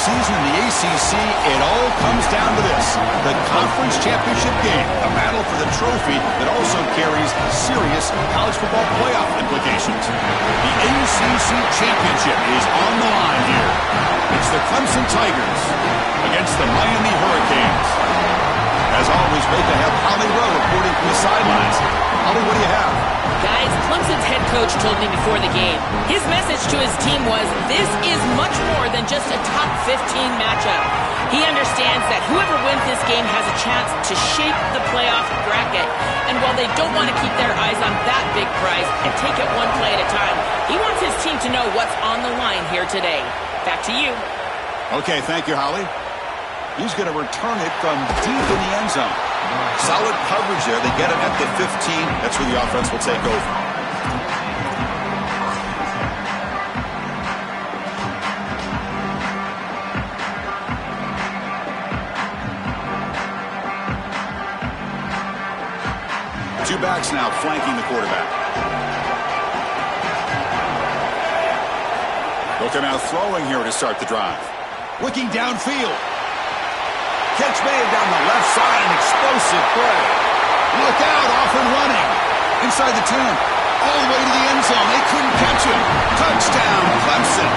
season in the ACC, it all comes down to this: the conference championship game, a battle for the trophy that also carries serious college football playoff implications. The ACC championship is on the line here. It's the Clemson Tigers against the Miami Hurricanes. As always, great to have Holly Rowe reporting from the sidelines. Holly, what do you have? Guys, Clemson's head coach told me before the game, his message to his team was, this is much more than just a top 15 matchup. He understands that whoever wins this game has a chance to shape the playoff bracket. And while they don't want to keep their eyes on that big prize and take it one play at a time, he wants his team to know what's on the line here today. Back to you. Okay, thank you, Holly. He's going to return it from deep in the end zone. Solid coverage there. They get him at the 15. That's where the offense will take over. Two backs now flanking the quarterback. They'll come out throwing here to start the drive. Looking downfield. Catch made down the left side, an explosive play. Look out, off and running. Inside the 10, all the way to the end zone. They couldn't catch him. Touchdown, Clemson.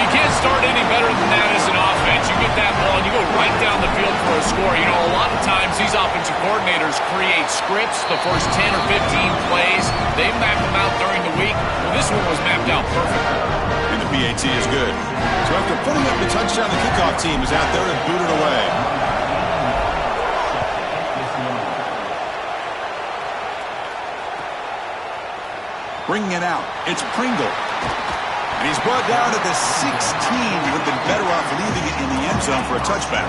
We can't start any better than that as an offense. You get that ball, and you go right down the field for a score. You know, a lot of times these offensive coordinators create scripts, the first 10 or 15 plays. They map them out during the week. Well, this one was mapped out perfectly. And the PAT is good. So after putting up the touchdown, the kickoff team is out there and booted away. Bringing it out, it's Pringle. And he's brought down to the 16. Would have been better off leaving it in the end zone for a touchback.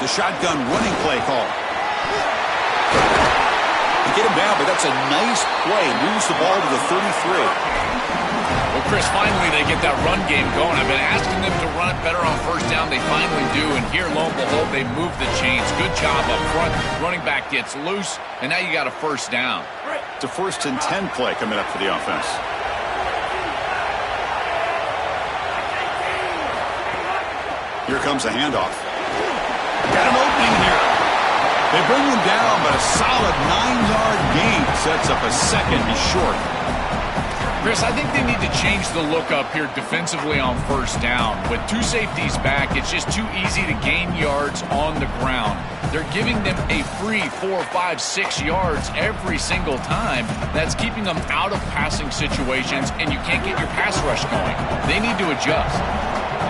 The shotgun running play call. They get him down, but that's a nice play. Moves the ball to the 33. Well, Chris, finally they get that run game going. I've been asking them to run it better on first down. They finally do, and here, lo and behold, they move the chains. Good job up front. Running back gets loose, and now you got a first down. It's a 1st and 10 play coming up for the offense. Here comes a handoff. Got an opening here. They bring him down, but a solid 9-yard gain sets up a second and short. Chris, I think they need to change the look up here defensively on first down. With two safeties back, it's just too easy to gain yards on the ground. They're giving them a free 4, 5, 6 yards every single time. That's keeping them out of passing situations, and you can't get your pass rush going. They need to adjust.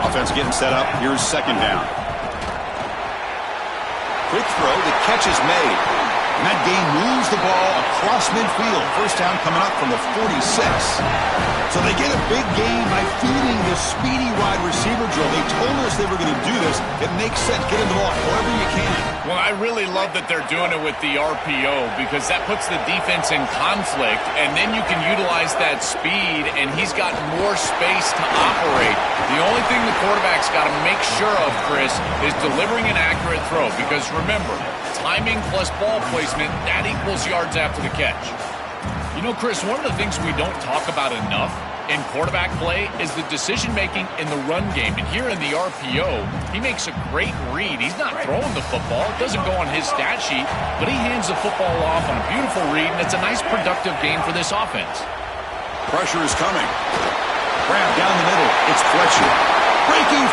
Offense getting set up. Here's second down. Quick throw, the catch is made. And that game moves the ball across midfield. First down coming up from the 46. So they get a big gain by feeding the speedy wide receiver drill. They told us they were going to do this. It makes sense. Get him the ball however you can. Well, I really love that they're doing it with the RPO because that puts the defense in conflict, and then you can utilize that speed, and he's got more space to operate. The only thing the quarterback's got to make sure of, Chris, is delivering an accurate throw because, remember, timing plus ball placement, that equals yards after the catch. You know, Chris, one of the things we don't talk about enough in quarterback play is the decision-making in the run game. And here in the RPO, he makes a great read. He's not throwing the football. It doesn't go on his stat sheet, but he hands the football off on a beautiful read, and it's a nice, productive game for this offense. Pressure is coming. Grab down the middle. It's Fletcher. Breaking.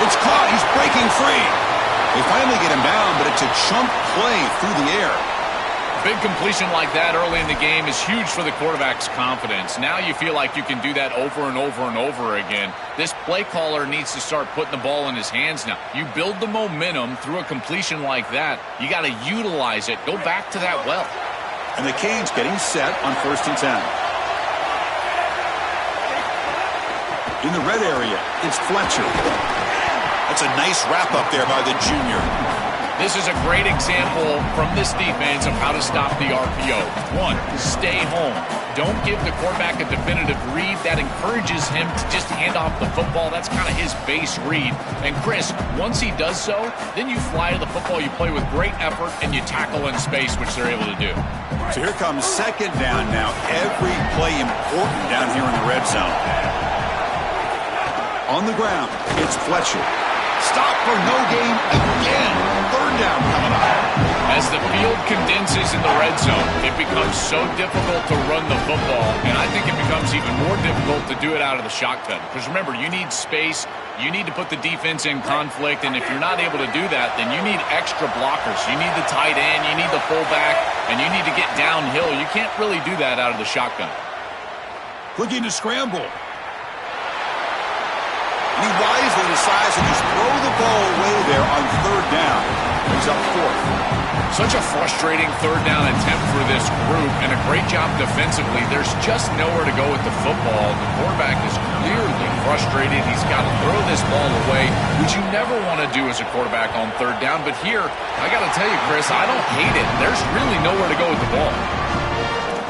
It's caught. He's breaking free. They finally get him down, but it's a chunk play through the air. Big completion like that early in the game is huge for the quarterback's confidence. Now you feel like you can do that over and over and over again. This play caller needs to start putting the ball in his hands now. You build the momentum through a completion like that. You got to utilize it. Go back to that well. And the Canes getting set on 1st and 10. In the red area, it's Fletcher. That's a nice wrap up there by the junior. This is a great example from this defense of how to stop the RPO. One, stay home. Don't give the quarterback a definitive read. That encourages him to just hand off the football. That's kind of his base read. And Chris, once he does so, then you fly to the football. You play with great effort, and you tackle in space, which they're able to do. So here comes second down now. Every play important down here in the red zone. On the ground, it's Fletcher. Stop for no gain again. Third down coming up. As the field condenses in the red zone, it becomes so difficult to run the football, and I think it becomes even more difficult to do it out of the shotgun. Because remember, you need space, you need to put the defense in conflict, and if you're not able to do that, then you need extra blockers. You need the tight end, you need the fullback, and you need to get downhill. You can't really do that out of the shotgun. Looking to scramble. He wisely decides to just throw the ball away there on third down. He's up fourth. Such a frustrating third down attempt for this group, and a great job defensively. There's just nowhere to go with the football. The quarterback is clearly frustrated. He's got to throw this ball away, which you never want to do as a quarterback on third down. But here, I got to tell you, Chris, I don't hate it. There's really nowhere to go with the ball.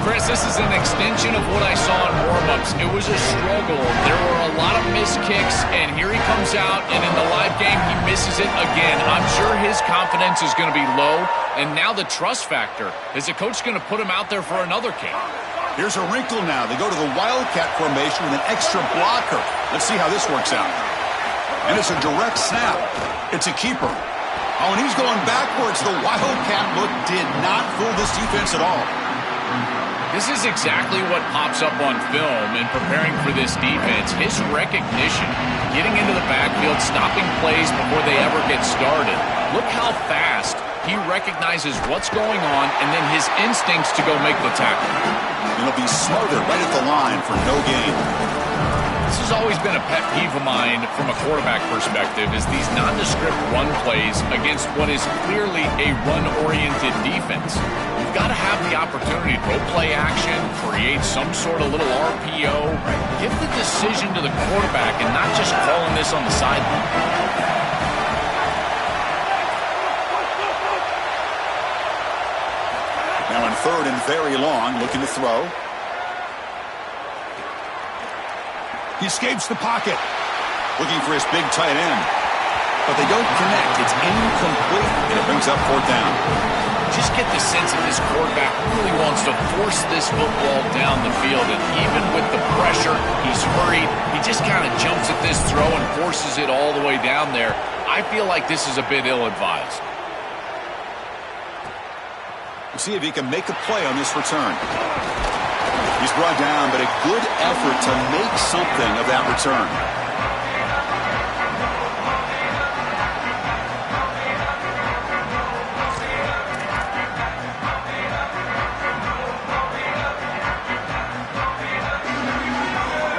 Chris, this is an extension of what I saw in warm-ups. It was a struggle. There were a lot of missed kicks, and here he comes out, and in the live game, he misses it again. I'm sure his confidence is going to be low, and now the trust factor. Is the coach going to put him out there for another kick? Here's a wrinkle now. They go to the Wildcat formation with an extra blocker. Let's see how this works out. And it's a direct snap. It's a keeper. Oh, and he's going backwards. The Wildcat look did not fool this defense at all. This is exactly what pops up on film in preparing for this defense. His recognition, getting into the backfield, stopping plays before they ever get started. Look how fast he recognizes what's going on and then his instincts to go make the tackle. It'll be smothered right at the line for no gain. This has always been a pet peeve of mine from a quarterback perspective, is these nondescript run plays against what is clearly a run-oriented defense. You've got to have the opportunity to go play action, create some sort of little RPO, give the decision to the quarterback and not just calling this on the sideline. Now in third and very long, looking to throw. He escapes the pocket. Looking for his big tight end. But they don't connect. It's incomplete, and it brings up fourth down. Just get the sense that this quarterback really wants to force this football down the field, and even with the pressure, he's hurried. He just kind of jumps at this throw and forces it all the way down there. I feel like this is a bit ill-advised. We'll see if he can make a play on this return. He's brought down, but a good effort to make something of that return.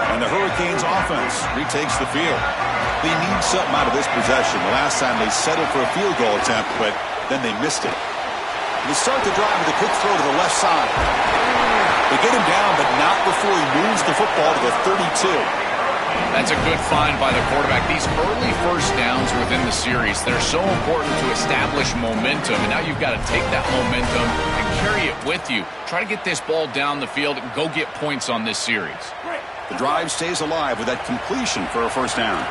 And the Hurricanes offense retakes the field. They need something out of this possession. The last time they settled for a field goal attempt, but then they missed it. They start the drive with a quick throw to the left side. They get him down, but not before he moves the football to the 32. That's a good find by the quarterback. These early first downs within the series, they're so important to establish momentum, and now you've got to take that momentum and carry it with you. Try to get this ball down the field and go get points on this series. The drive stays alive with that completion for a first down.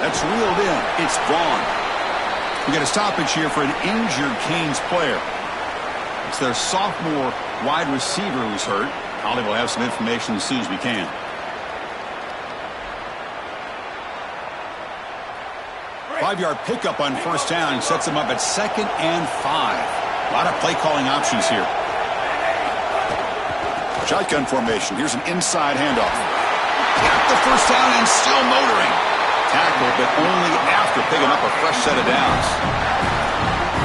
That's reeled in. It's Vaughn. We get a stoppage here for an injured Canes player. It's their sophomore wide receiver who's hurt. Holly will have some information as soon as we can. Five-yard pickup on first down sets them up at 2nd and 5. A lot of play calling options here. Shotgun formation. Here's an inside handoff. Got the first down and still motoring. Tackle, but only after picking up a fresh set of downs.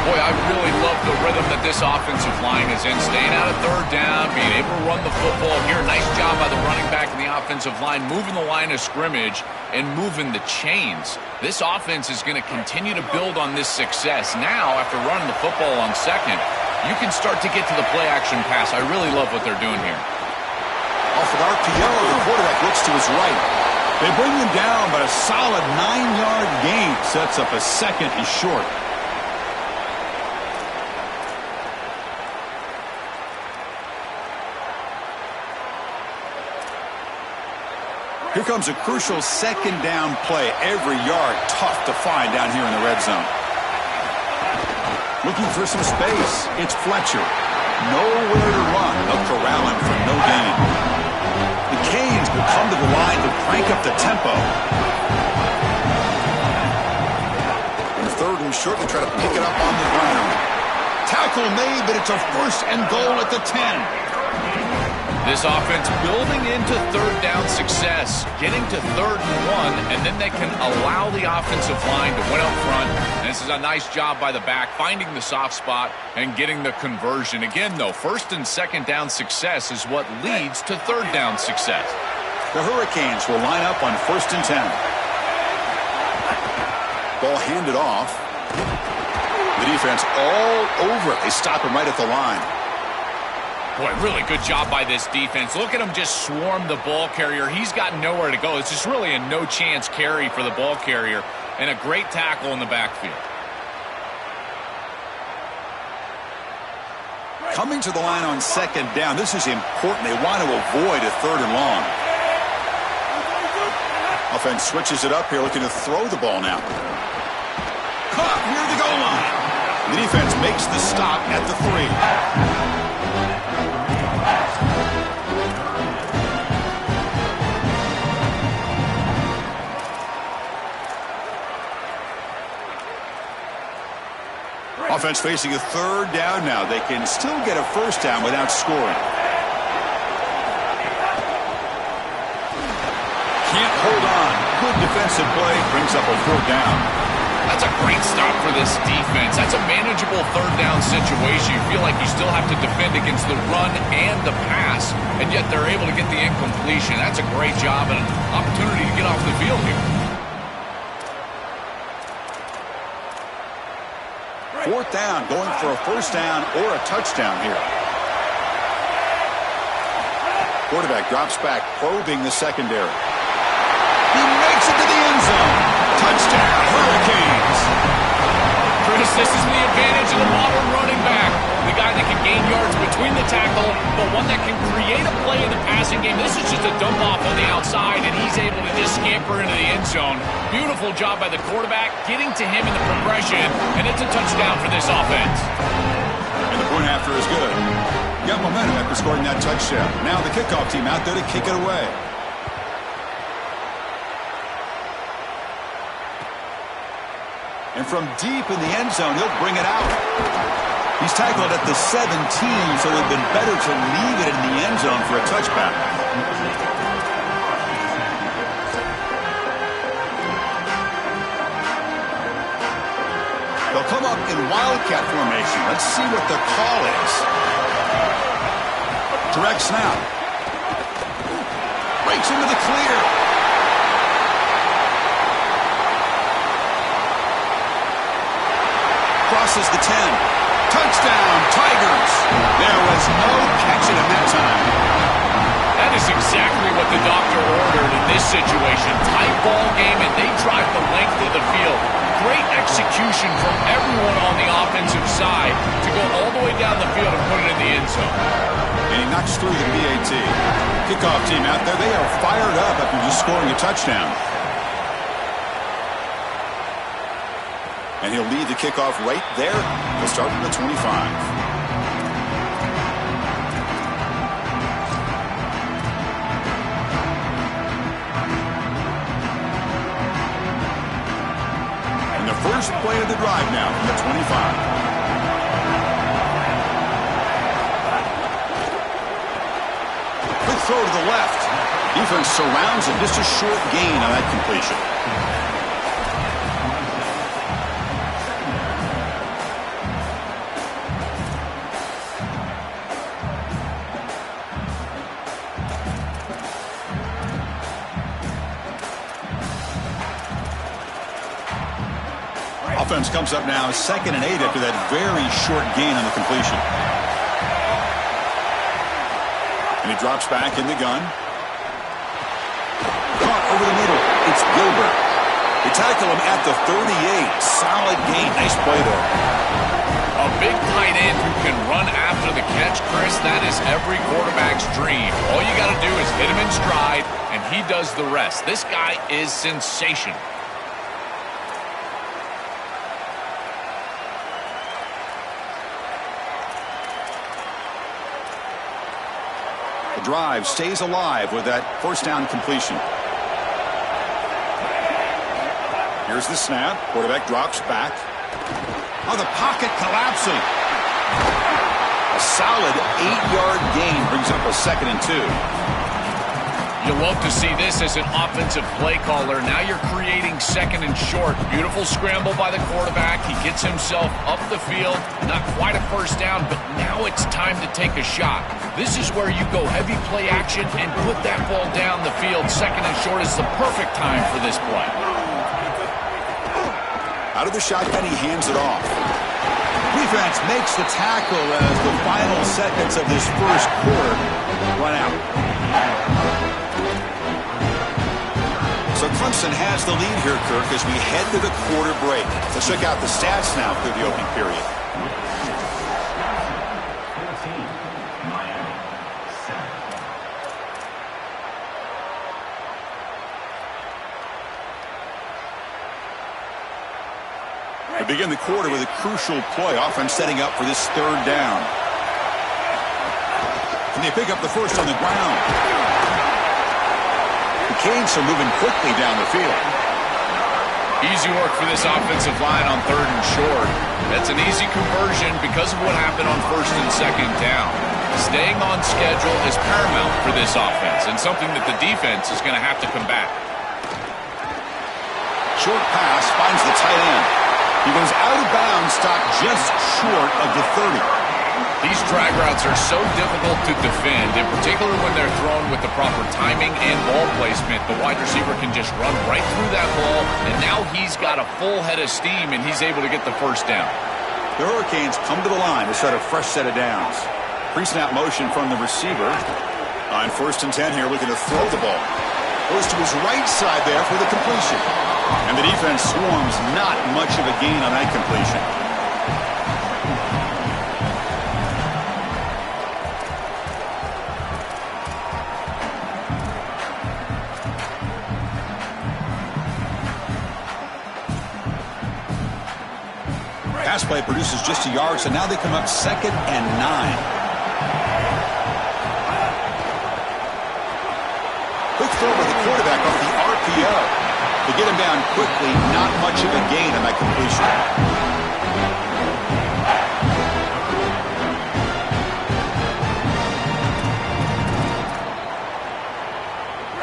Boy, I really love the rhythm that this offensive line is in. Staying out of third down, being able to run the football here. Nice job by the running back and the offensive line, moving the line of scrimmage and moving the chains. This offense is going to continue to build on this success. Now, after running the football on second, you can start to get to the play-action pass. I really love what they're doing here. Off of RPO, the quarterback looks to his right. They bring him down, but a solid 9-yard gain sets up a second and short. Here comes a crucial second down play. Every yard tough to find down here in the red zone. Looking for some space. It's Fletcher. Nowhere to run. They'll corral him for no gain. The Canes will come to the line to crank up the tempo. And third and short, they try to pick it up on the ground. Tackle made, but it's a first and goal at the 10. This offense building into third down success, getting to 3rd and 1, and then they can allow the offensive line to win up front. And this is a nice job by the back, finding the soft spot and getting the conversion. Again, though, 1st and 2nd down success is what leads to 3rd down success. The Hurricanes will line up on 1st and 10. Ball handed off. The defense all over it. They stop him right at the line. Boy, really good job by this defense. Look at him just swarm the ball carrier. He's got nowhere to go. It's just really a no-chance carry for the ball carrier, and a great tackle in the backfield. Coming to the line on 2nd down, this is important. They want to avoid a 3rd and long. Offense switches it up here, looking to throw the ball now. Caught near the goal line. The defense makes the stop at the 3. Offense facing a 3rd down now. They can still get a 1st down without scoring. Can't hold on. Good defensive play. Brings up a 4th down. That's a great stop for this defense. That's a manageable 3rd down situation. You feel like you still have to defend against the run and the pass, and yet they're able to get the incompletion. That's a great job and an opportunity to get off the field here. 4th down, going for a 1st down or a touchdown here. Quarterback drops back, probing the secondary. He makes it to the end zone. Touchdown, Hurricanes. Chris, this is the advantage of the modern running back. The guy that can gain yards between the tackle, but one that can create a play in the passing game. This is just a dump off on the outside, and he's able to just scamper into the end zone. Beautiful job by the quarterback, getting to him in the progression, and it's a touchdown for this offense. And the point after is good. Got momentum after scoring that touchdown. Now the kickoff team out there to kick it away. And from deep in the end zone, he'll bring it out. He's tackled at the 17, so it would have been better to leave it in the end zone for a touchback. They'll come up in wildcat formation. Let's see what the call is. Direct snap. Breaks into the clear. Crosses the 10. Touchdown, Tigers. There was no catching him that time. That is exactly what the doctor ordered in this situation. Tight ball game, and they drive the length of the field. Great execution from everyone on the offensive side to go all the way down the field and put it in the end zone. And he knocks through the PAT. Kickoff team out there, they are fired up after just scoring a touchdown. And he'll lead the kickoff right there. He'll start from the 25. And the first play of the drive now from the 25. Quick throw to the left. Defense surrounds him. Just a short gain on that completion. Offense comes up now 2nd and 8 after that very short gain on the completion. And he drops back in the gun. Caught over the middle. It's Gilbert. They tackle him at the 38. Solid gain. Nice play there. A big tight end who can run after the catch, Chris, that is every quarterback's dream. All you got to do is hit him in stride, and he does the rest. This guy is sensational. The drive stays alive with that first down completion. Here's the snap. Quarterback drops back. Oh, the pocket collapsing. A solid 8-yard gain brings up a 2nd and 2. You love to see this as an offensive play caller. Now you're creating 2nd and short. Beautiful scramble by the quarterback. He gets himself up the field. Not quite a first down, but now it's time to take a shot. This is where you go heavy play action and put that ball down the field. 2nd and short is the perfect time for this play. Out of the shotgun, he hands it off. Defense makes the tackle as the final seconds of this first quarter run out. So Clemson has the lead here, Kirk, as we head to the quarter break. Let's check out the stats now through the opening period. We begin the quarter with a crucial play. Offense setting up for this 3rd down. And they pick up the first on the ground. The Canes are moving quickly down the field. Easy work for this offensive line on 3rd and short. That's an easy conversion because of what happened on 1st and 2nd down. Staying on schedule is paramount for this offense and something that the defense is going to have to combat. Short pass finds the tight end. He goes out of bounds, stopped just short of the 30. These drag routes are so difficult to defend, in particular when they're thrown with the proper timing and ball placement. The wide receiver can just run right through that ball, and now he's got a full head of steam, and he's able to get the first down. The Hurricanes come to the line to start a fresh set of downs. Pre-snap motion from the receiver. On 1st and 10 here, looking to throw the ball. Goes to his right side there for the completion. And the defense swarms, not much of a gain on that completion. Pass play produces just a yard, so now they come up 2nd and 9. Quick throw by the quarterback off the RPO. To get him down quickly, not much of a gain on that completion.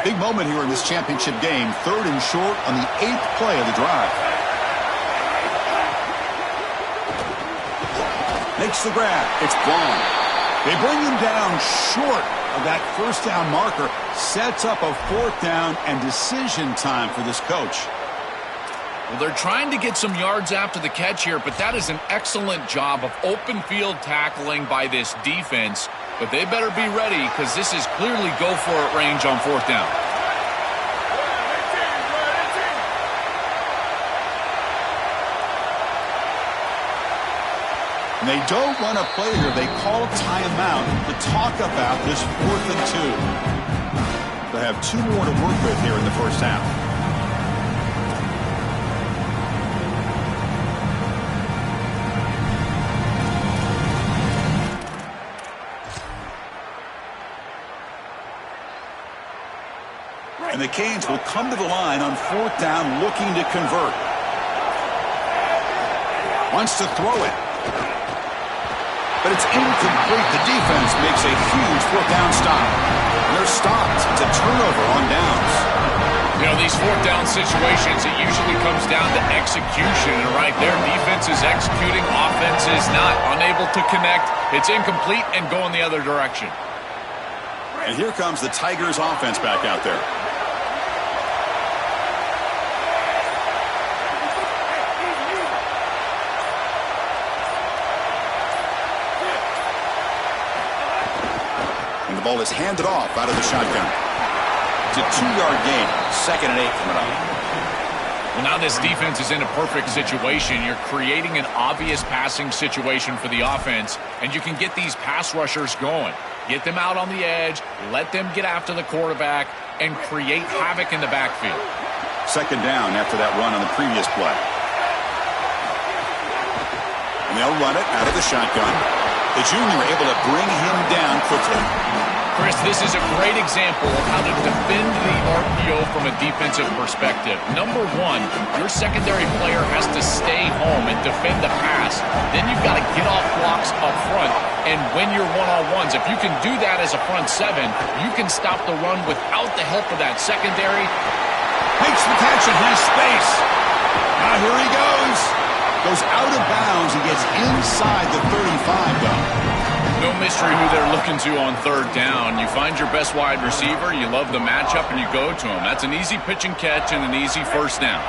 Big moment here in this championship game. 3rd and short on the 8th play of the drive. Makes the grab. It's blown. They bring him down short of that first down marker. Sets up a 4th down and decision time for this coach. Well, they're trying to get some yards after the catch here, but that is an excellent job of open field tackling by this defense. But they better be ready because this is clearly go-for-it range on 4th down. And they don't run a play here. They call timeout to talk about this 4th and 2. They have 2 more to work with here in the first half. And the Canes will come to the line on 4th down looking to convert. Wants to throw it. But it's incomplete. The defense makes a huge 4th down stop. And they're stopped. It's a turnover on downs. You know, these 4th down situations, it usually comes down to execution. And right there, defense is executing, offense is not. Unable to connect. It's incomplete and going the other direction. And here comes the Tigers offense back out there. The ball is handed off out of the shotgun. It's a 2-yard gain. 2nd and 8 coming up. Well, now this defense is in a perfect situation. You're creating an obvious passing situation for the offense, and you can get these pass rushers going. Get them out on the edge, let them get after the quarterback, and create havoc in the backfield. 2nd down after that run on the previous play. And they'll run it out of the shotgun. The junior able to bring him down quickly. Chris, this is a great example of how to defend the RPO from a defensive perspective. Number one, your secondary player has to stay home and defend the pass. Then you've got to get off blocks up front and win your one-on-ones. If you can do that as a front seven, you can stop the run without the help of that secondary. Makes the catch and has space. Now here he goes. Goes out of bounds and gets inside the 35, though. No mystery who they're looking to on 3rd down. You find your best wide receiver, you love the matchup, and you go to him. That's an easy pitch and catch and an easy 1st down.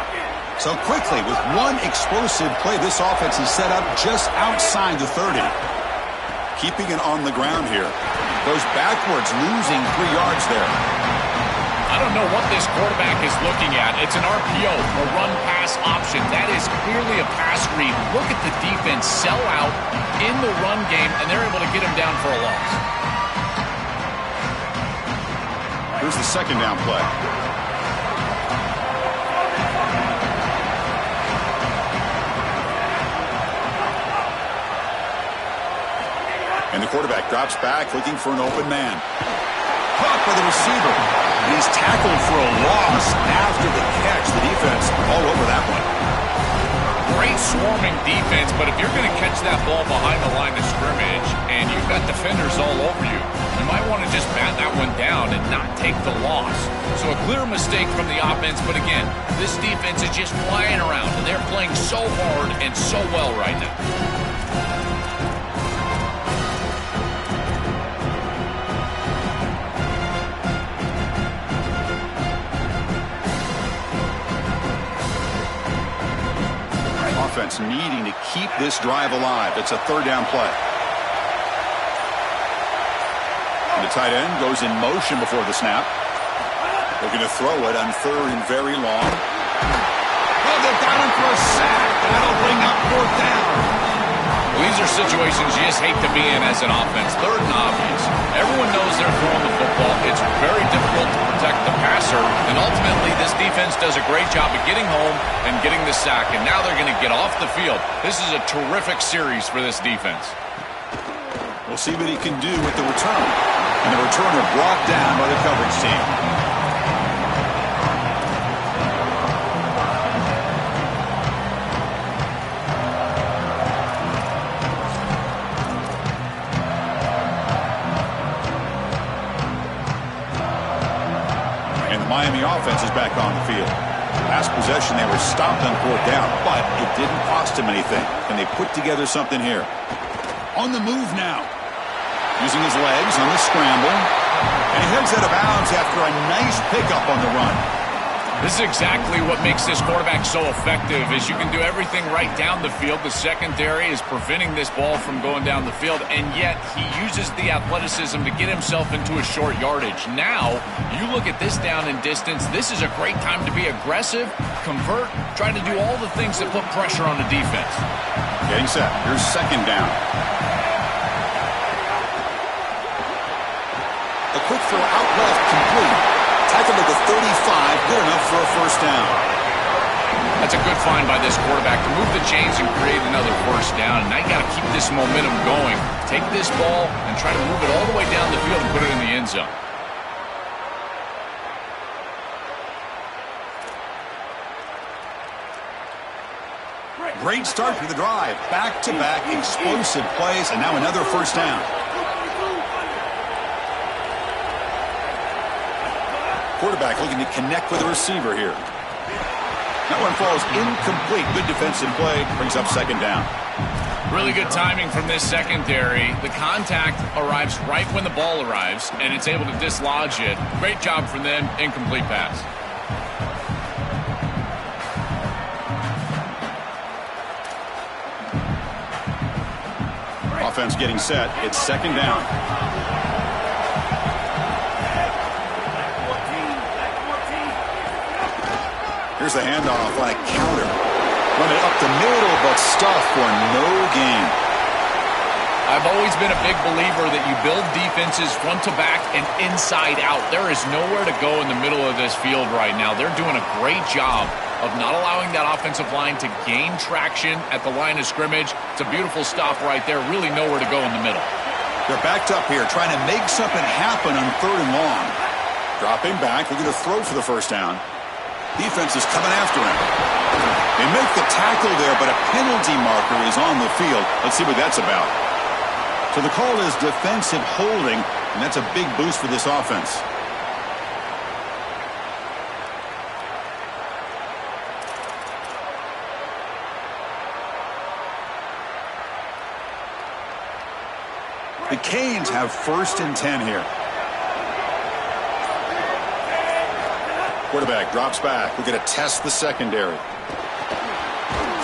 So quickly, with one explosive play, this offense is set up just outside the 30. Keeping it on the ground here. Goes backwards, losing 3 yards there. I don't know what this quarterback is looking at. It's an RPO, a run-pass option. That is clearly a pass read. Look at the defense sell out in the run game, and they're able to get him down for a loss. Here's the 2nd down play. And the quarterback drops back, looking for an open man. Caught by the receiver. And he's tackled for a loss after the catch. The defense all over that one. Great swarming defense, but if you're going to catch that ball behind the line of scrimmage and you've got defenders all over you, you might want to just bat that one down and not take the loss. So a clear mistake from the offense, but again, this defense is just flying around, and they're playing so hard and so well right now. Offense needing to keep this drive alive. It's a 3rd down play. And the tight end goes in motion before the snap. Looking to throw it on 3rd and very long. Oh, they've got him for a sack. That'll bring up 4th down. Well, these are situations you just hate to be in as an offense. 3rd and obvious. Everyone knows they're throwing the football. It's very difficult to protect the passer, and ultimately this defense does a great job of getting home and getting the sack, and now they're going to get off the field. This is a terrific series for this defense. We'll see what he can do with the return. And the returner brought down by the coverage team. Miami offense is back on the field. Last possession, they were stopped on 4th down, but it didn't cost them anything, and they put together something here. On the move now. Using his legs on the scramble, and he heads out of bounds after a nice pickup on the run. This is exactly what makes this quarterback so effective, is you can do everything right down the field. The secondary is preventing this ball from going down the field, and yet he uses the athleticism to get himself into a short yardage. Now, you look at this down and distance, this is a great time to be aggressive, convert, try to do all the things that put pressure on the defense. Getting set. Here's 2nd down. A quick throw out left, complete. Tackled at the 35, good enough for a 1st down. That's a good find by this quarterback to move the chains and create another 1st down. And now you got to keep this momentum going. Take this ball and try to move it all the way down the field and put it in the end zone. Great start to the drive. Back-to-back explosive plays, and now another 1st down. Quarterback looking to connect with the receiver here. That one falls incomplete. Good defensive play. Brings up 2nd down. Really good timing from this secondary. The contact arrives right when the ball arrives, and it's able to dislodge it. Great job from them. Incomplete pass. Offense getting set. It's 2nd down. Here's the handoff on a counter. Run it up the middle, but stuff for no gain. I've always been a big believer that you build defenses front to back and inside out. There is nowhere to go in the middle of this field right now. They're doing a great job of not allowing that offensive line to gain traction at the line of scrimmage. It's a beautiful stop right there. Really nowhere to go in the middle. They're backed up here, trying to make something happen on 3rd and long. Dropping back, looking to throw for the first down. Defense is coming after him. They make the tackle there, but a penalty marker is on the field. Let's see what that's about. So the call is defensive holding, and that's a big boost for this offense. The Canes have 1st and 10 here. Quarterback drops back. We're going to test the secondary.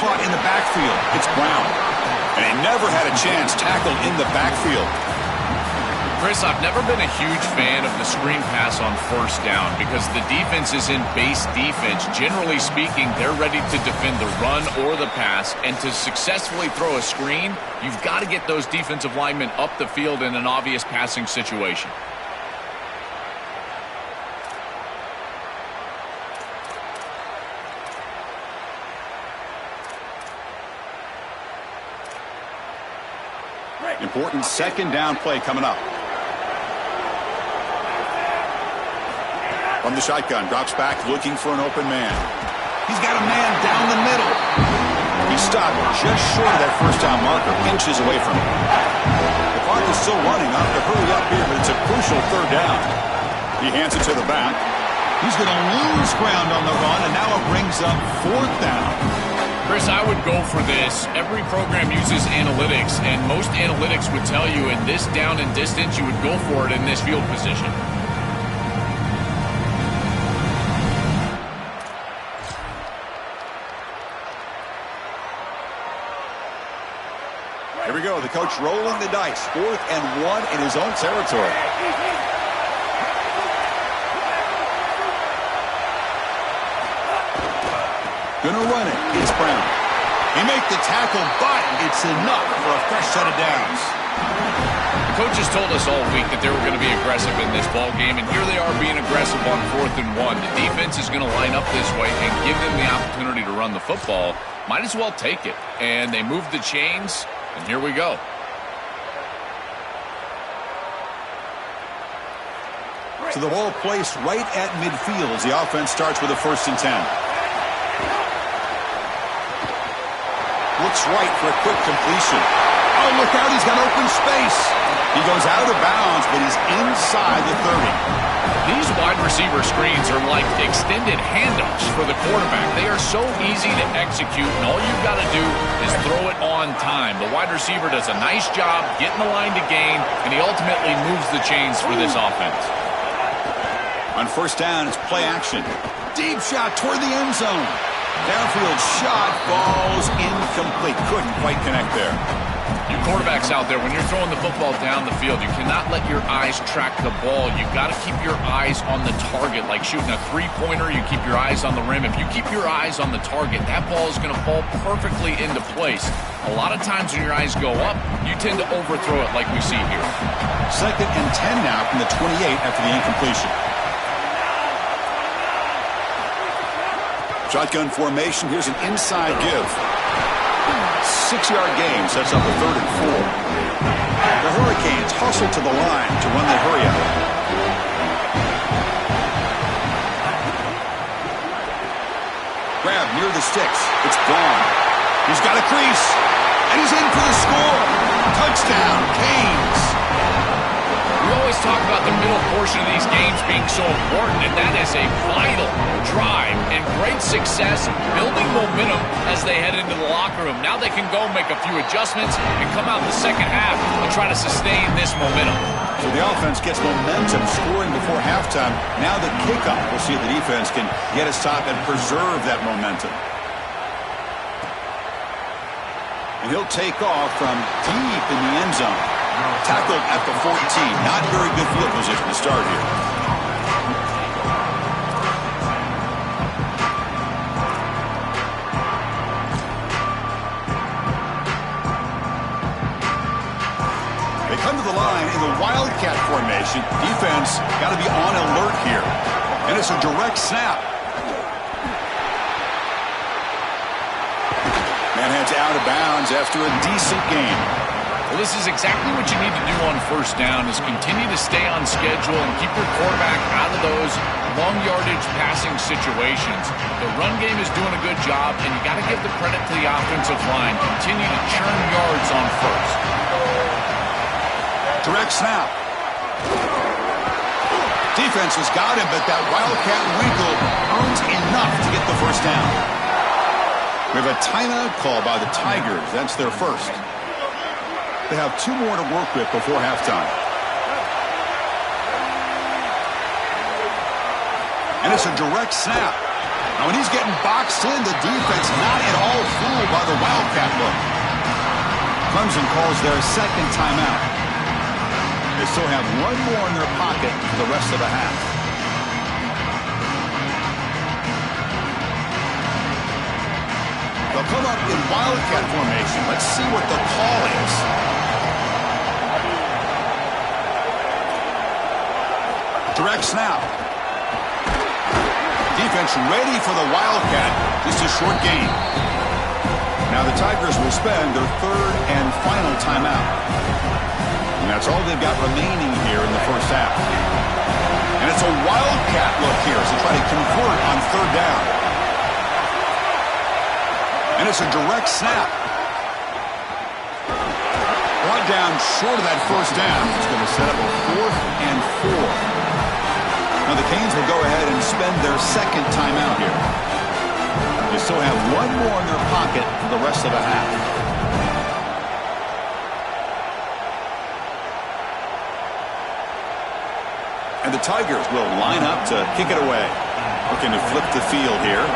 Caught in the backfield. It's Brown. And he never had a chance tackled in the backfield. Chris, I've never been a huge fan of the screen pass on 1st down because the defense is in base defense. Generally speaking, they're ready to defend the run or the pass. And to successfully throw a screen, you've got to get those defensive linemen up the field in an obvious passing situation. Important 2nd down play coming up. From the shotgun, drops back looking for an open man. He's got a man down the middle. He stopped just short of that 1st down marker, inches away from it. The clock is still running. I'll have to hurry up here, but it's a crucial 3rd down. He hands it to the back. He's going to lose ground on the run, and now it brings up 4th down. Chris, I would go for this. Every program uses analytics, and most analytics would tell you in this down and distance, you would go for it in this field position. Here we go. The coach rolling the dice. 4th and 1 in his own territory. Gonna run it. It's Brown. He make the tackle, but it's enough for a fresh set of downs. The coaches told us all week that they were going to be aggressive in this ball game, and here they are being aggressive on 4th and 1. The defense is going to line up this way and give them the opportunity to run the football. Might as well take it. And they move the chains, and here we go. So the ball placed right at midfield as the offense starts with a 1st and 10. Looks right for a quick completion. Oh, look out, he's got open space. He goes out of bounds, but he's inside the 30. These wide receiver screens are like extended handoffs for the quarterback. They are so easy to execute, and all you've got to do is throw it on time. The wide receiver does a nice job getting the line to gain, and he ultimately moves the chains for this offense. On 1st down, it's play action. Deep shot toward the end zone. Downfield shot falls incomplete. Couldn't quite connect there. You quarterbacks out there, when you're throwing the football down the field, you cannot let your eyes track the ball. You've got to keep your eyes on the target. Like shooting a 3-pointer, you keep your eyes on the rim. If you keep your eyes on the target, that ball is going to fall perfectly into place. A lot of times when your eyes go up, you tend to overthrow it like we see here. 2nd and 10 now from the 28 after the incompletion. Shotgun formation. Here's an inside give. 6-yard gain sets up a 3rd and 4. The Hurricanes hustle to the line to run the hurry up. Grab near the sticks. It's gone. He's got a crease. And he's in for the score. Touchdown, Canes. We always talk about the middle portion of these games being so important, and that is a vital drive and great success, building momentum as they head into the locker room. Now they can go make a few adjustments and come out in the second half and try to sustain this momentum. So the offense gets momentum, scoring before halftime. Now the kickoff, we'll see if the defense can get a stop and preserve that momentum. And he'll take off from deep in the end zone. Tackled at the 14. Not very good field position to start here. They come to the line in the Wildcat formation. Defense got to be on alert here. And it's a direct snap. Man heads out of bounds after a decent game. Well, this is exactly what you need to do on first down is continue to stay on schedule and keep your quarterback out of those long yardage passing situations. The run game is doing a good job, and you got to give the credit to the offensive line. Continue to churn yards on first. Direct snap. Defense has got him, but that Wildcat wrinkle earns enough to get the first down. We have a timeout call by the Tigers. That's their first. They have 2 more to work with before halftime. And it's a direct snap. Now, when he's getting boxed in, the defense not at all fooled by the Wildcat look. Clemson calls their second timeout. They still have 1 more in their pocket for the rest of the half. They'll come up in Wildcat formation. Let's see what the call is. Direct snap. Defense ready for the Wildcat. Just a short gain. Now the Tigers will spend their 3rd and final timeout. And that's all they've got remaining here in the first half. And it's a Wildcat look here as they try to convert on 3rd down. And it's a direct snap. Brought down short of that first down. It's going to set up a 4th and 4. Now the Canes will go ahead and spend their second timeout here. They still have 1 more in their pocket for the rest of the half. And the Tigers will line up to kick it away. Looking to flip the field here.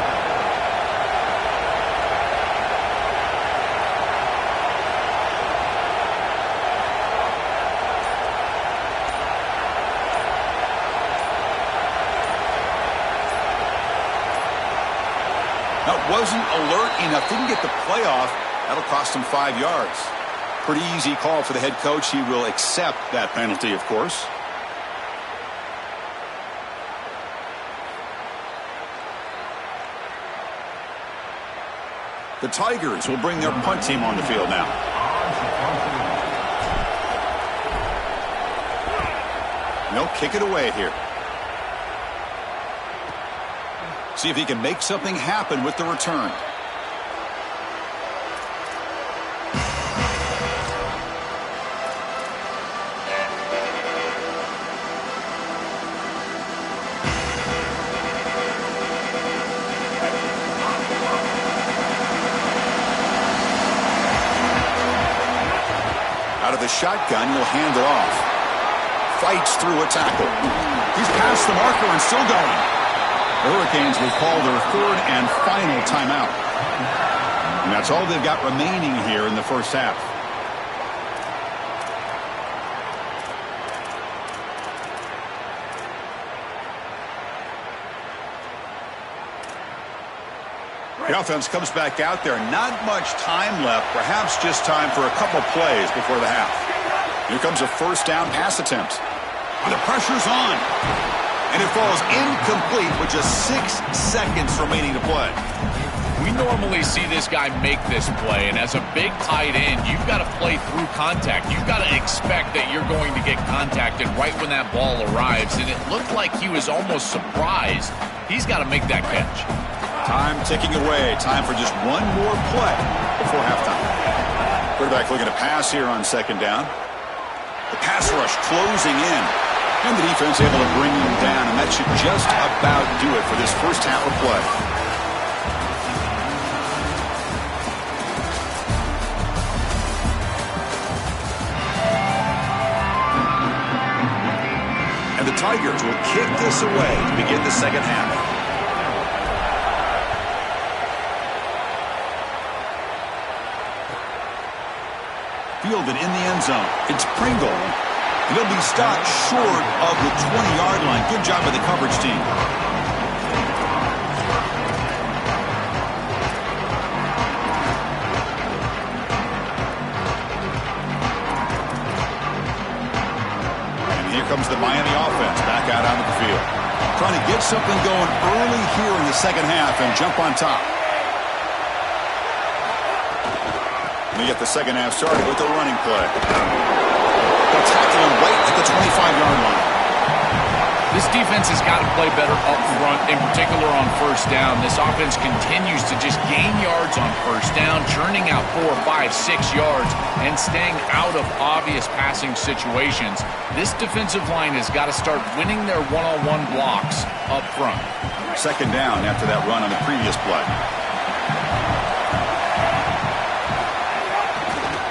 Wasn't alert enough, didn't get the playoff. That'll cost him 5 yards. Pretty easy call for the head coach. He will accept that penalty, of course. The Tigers will bring their punt team on the field now. And they'll kick it away here. See if he can make something happen with the return. Out of the shotgun, he'll hand it off. Fights through a tackle. He's past the marker and still going. The Hurricanes will call their 3rd and final timeout. And that's all they've got remaining here in the first half. The offense comes back out there. Not much time left. Perhaps just time for a couple plays before the half. Here comes a first down pass attempt. And the pressure's on. And it falls incomplete with just 6 seconds remaining to play. We normally see this guy make this play, and as a big tight end, you've got to play through contact. You've got to expect that you're going to get contacted right when that ball arrives, and it looked like he was almost surprised. He's got to make that catch. Time ticking away. Time for just 1 more play before halftime. Quarterback looking to pass here on 2nd down. The pass rush closing in. And the defense able to bring him down, and that should just about do it for this first half of play. And the Tigers will kick this away to begin the second half. Fielded in the end zone. It's Pringle. He'll be stopped short of the 20-yard line. Good job by the coverage team. comes the Miami offense back out onto the field. Trying to get something going early here in the second half and jump on top. We get the second half started with a running play. They'll tackle him right at the 25-yard line. This defense has got to play better up front, in particular on first down. This offense continues to just gain yards on first down, churning out 4, 5, 6 yards, and staying out of obvious passing situations. This defensive line has got to start winning their one-on-one blocks up front. Second down after that run on the previous play.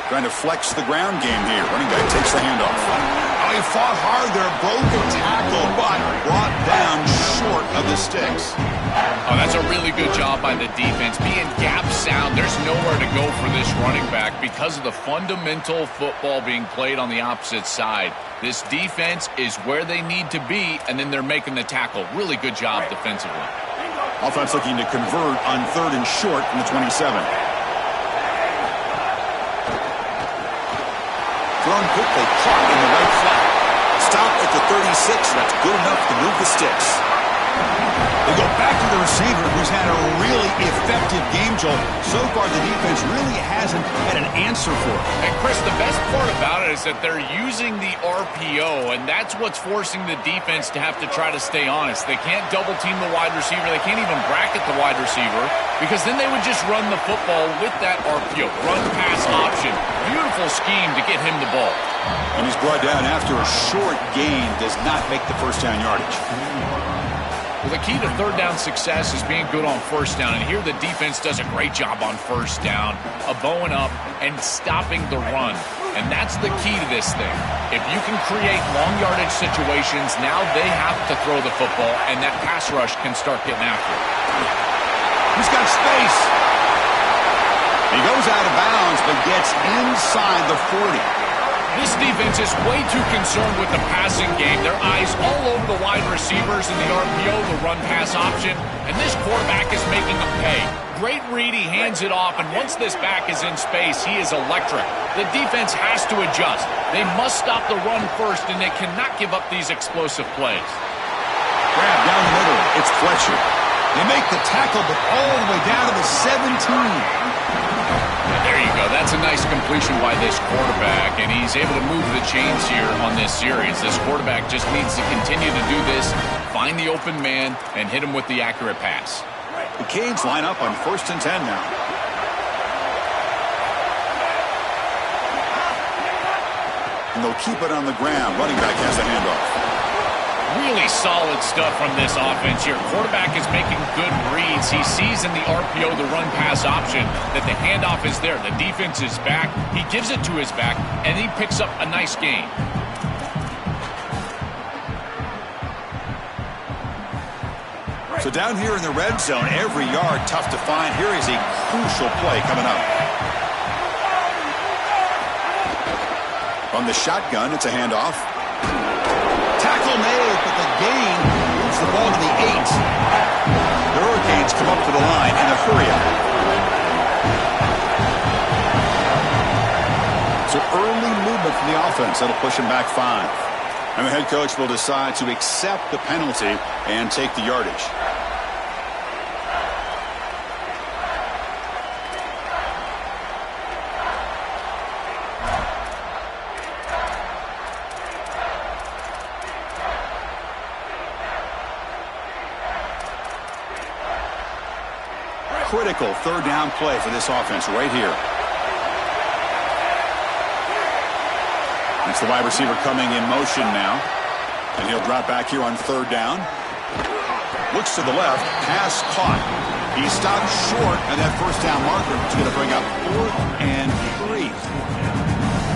Trying to flex the ground game here. Running back takes the handoff. Oh, he fought hard there. Broken tackle, but brought down short of the sticks. Oh, that's a really good job by the defense. Being gap sound, there's nowhere to go for this running back because of the fundamental football being played on the opposite side. This defense is where they need to be, and then they're making the tackle. Really good job defensively. Offense looking to convert on 3rd and short from the 27. Thrown quickly, caught in the right flat. Stop at the 36. That's good enough to move the sticks. They go back to the receiver, who's had a really effective game, Joel. So far, the defense really hasn't had an answer for it. And, Chris, the best part about it is that they're using the RPO, and that's what's forcing the defense to have to try to stay honest. They can't double-team the wide receiver. They can't even bracket the wide receiver because then they would just run the football with that RPO, run-pass option. Beautiful scheme to get him the ball. And he's brought down after a short gain, does not make the first down yardage. Well, the key to third down success is being good on first down, and here the defense does a great job on first down of bowing up and stopping the run, and that's the key to this thing. If you can create long yardage situations, now they have to throw the football, and that pass rush can start getting after it. He's got space. He goes out of bounds, but gets inside the 40. This defense is way too concerned with the passing game. Their eyes all over the wide receivers and the RPO, the run-pass option, and this quarterback is making them pay. Great read, he hands it off, and once this back is in space, he is electric. The defense has to adjust. They must stop the run first, and they cannot give up these explosive plays. Grab down the middle. It's Fletcher. They make the tackle, but all the way down to the 17. And there you go. That's a nice completion by this quarterback, and he's able to move the chains here on this series. This quarterback just needs to continue to do this, find the open man, and hit him with the accurate pass. The Canes line up on 1st and 10 now. And they'll keep it on the ground. Running back has the handoff. Really solid stuff from this offense here. Quarterback is making good reads. He sees in the RPO, the run-pass option, that the handoff is there. The defense is back. He gives it to his back, and he picks up a nice gain. So down here in the red zone, every yard tough to find. Here is a crucial play coming up. From the shotgun, it's a handoff. Tackle made, but the gain moves the ball to the 8. The Hurricanes come up to the line in a hurry-up. So early movement from the offense. That'll push him back 5. And the head coach will decide to accept the penalty and take the yardage. Critical third down play for this offense right here. It's the wide receiver coming in motion now. And he'll drop back here on 3rd down. Looks to the left. Pass caught. He stopped short of that first down marker. It's going to bring up 4th and 3.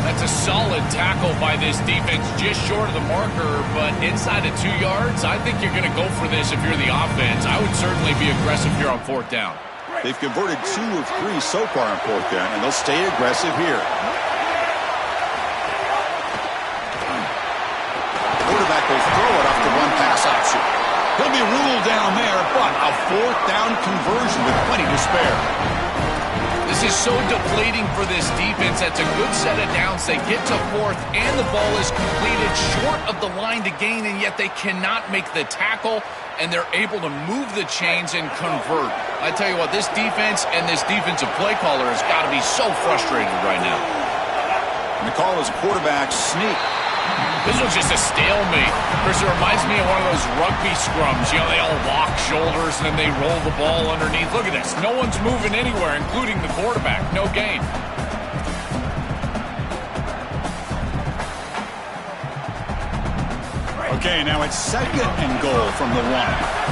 That's a solid tackle by this defense, just short of the marker, but inside of 2 yards. I think you're going to go for this if you're the offense. I would certainly be aggressive here on 4th down. They've converted 2 of 3 so far on 4th down, and they'll stay aggressive here. Quarterback will throw it off the run-pass option. He'll be ruled down there, but a 4th down conversion with plenty to spare. This This is so depleting for this defense. That's a good set of downs. They get to fourth, and the ball is completed short of the line to gain, and yet they cannot make the tackle, and they're able to move the chains and convert. I tell you what, this defense and this defensive play caller has got to be so frustrated right now. And the call is quarterback sneak. This was just a stalemate. Chris, it reminds me of one of those rugby scrums. You know, they all lock shoulders and then they roll the ball underneath. Look at this. No one's moving anywhere, including the quarterback. No gain. Okay, now it's 2nd and goal from the 1.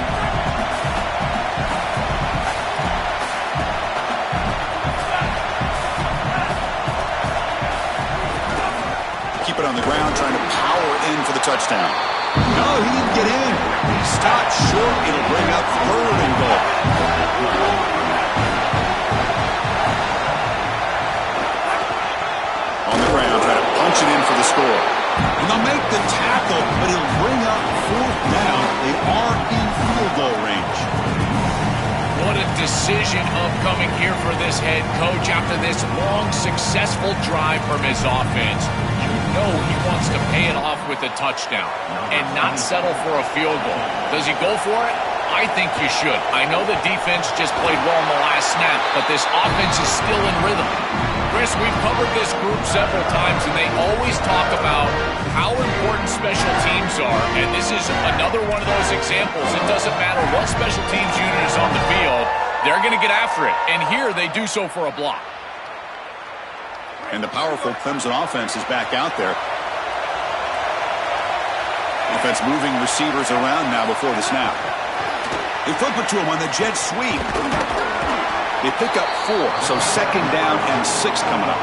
Keep it on the ground, trying to power in for the touchdown. No, he didn't get in. He stopped short. It'll bring up 3rd and goal. On the ground, trying to punch it in for the score. And they'll make the tackle, but it'll bring up 4th down. They are in field goal range. What a decision upcoming here for this head coach after this long, successful drive from his offense. You know he wants to pay it off with a touchdown and not settle for a field goal. Does he go for it? I think you should. I know the defense just played well in the last snap, but this offense is still in rhythm. Chris, we've covered this group several times, and they always talk about how important special teams are, and this is another one of those examples. It doesn't matter what special teams unit is on the field, they're going to get after it, and here they do so for a block. And the powerful Clemson offense is back out there. Offense moving receivers around now before the snap. They flip it to him on the jet sweep. They pick up 4, so 2nd down and 6 coming up.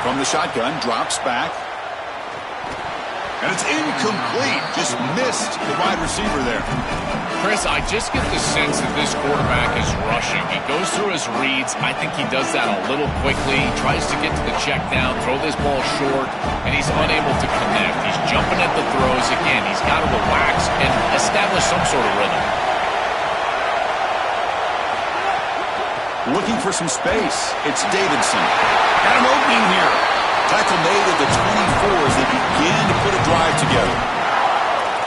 From the shotgun, drops back. And it's incomplete. Just missed the wide receiver there. Chris, I just get the sense that this quarterback is rushing. He goes through his reads. I think he does that a little quickly. He tries to get to the check down, throw this ball short, and he's unable to connect. He's jumping at the throws. Again, he's got to relax and establish some sort of rhythm. Looking for some space. It's Davidson. Got an opening here. Tackle made at the 24 as they begin to put a drive together.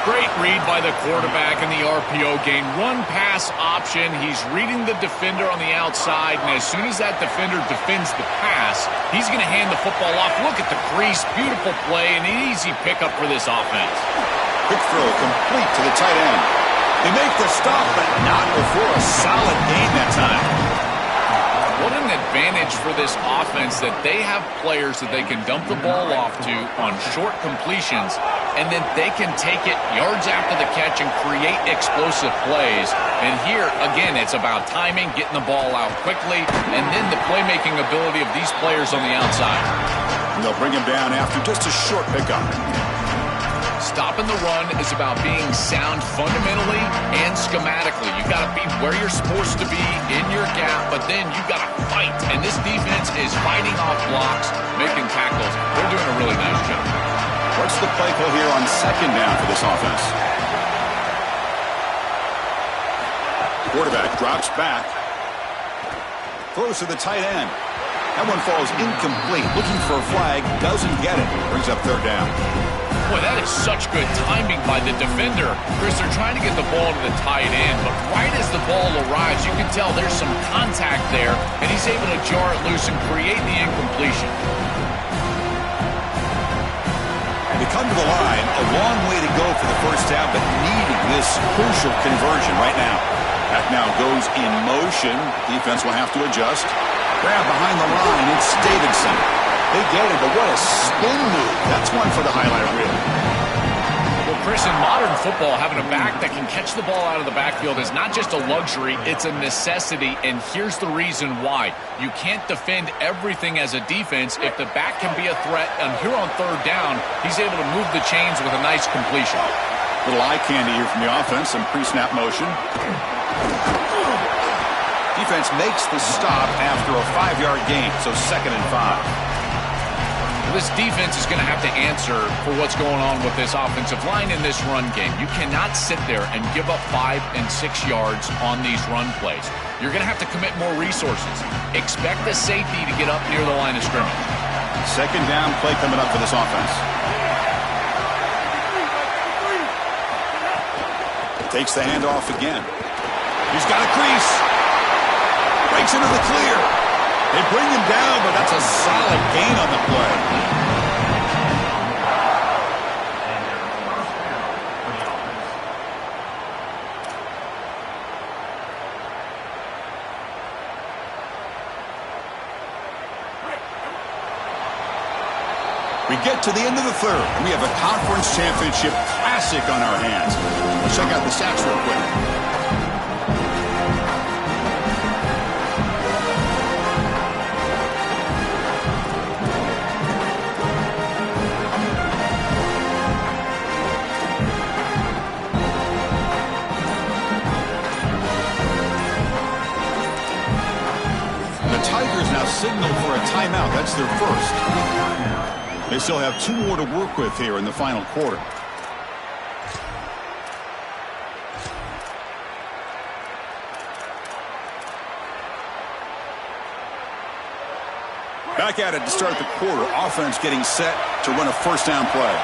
Great read by the quarterback in the RPO game. Run pass option. He's reading the defender on the outside, and as soon as that defender defends the pass, he's going to hand the football off. Look at the crease. Beautiful play and an easy pickup for this offense. Quick throw complete to the tight end. They make the stop, but not before a solid gain that time. What an advantage for this offense that they have players that they can dump the ball off to on short completions, and then they can take it yards after the catch and create explosive plays. And here, again, it's about timing, getting the ball out quickly, and then the playmaking ability of these players on the outside. And they'll bring him down after just a short pickup. Stopping the run is about being sound fundamentally and schematically. You got to be where you're supposed to be in your gap, but then you got to fight. And this defense is fighting off blocks, making tackles. They're doing a really nice job. What's the play call here on 2nd down for this offense? Quarterback drops back. Throws to the tight end. That one falls incomplete. Looking for a flag. Doesn't get it. Brings up 3rd down. Boy, that is such good timing by the defender. Chris, they're trying to get the ball to the tight end, but right as the ball arrives, you can tell there's some contact there, and he's able to jar it loose and create the incompletion. And to come to the line, a long way to go for the first down, but needing this crucial conversion right now. Back now goes in motion. Defense will have to adjust. Grab behind the line. It's Davidson. They get it, but what a spin move. That's one for the highlight reel. Well, Chris, in modern football, having a back that can catch the ball out of the backfield is not just a luxury, it's a necessity, and here's the reason why. You can't defend everything as a defense if the back can be a threat, and here on 3rd down, he's able to move the chains with a nice completion. Little eye candy here from the offense, some pre-snap motion. Defense makes the stop after a 5-yard gain, so 2nd and 5. This defense is going to have to answer for what's going on with this offensive line in this run game. You cannot sit there and give up 5 and 6 yards on these run plays. You're going to have to commit more resources. Expect the safety to get up near the line of scrimmage. 2nd down play coming up for this offense. Takes the handoff again. He's got a crease. Breaks into the clear. They bring him down, but that's a solid gain on the play. We get to the end of the 3rd, and we have a conference championship classic on our hands. Let's check out the stats real quick. Signal for a timeout. That's their first. They still have 2 more to work with here in the final quarter. Back at it to start the quarter. Offense getting set to run a 1st down play.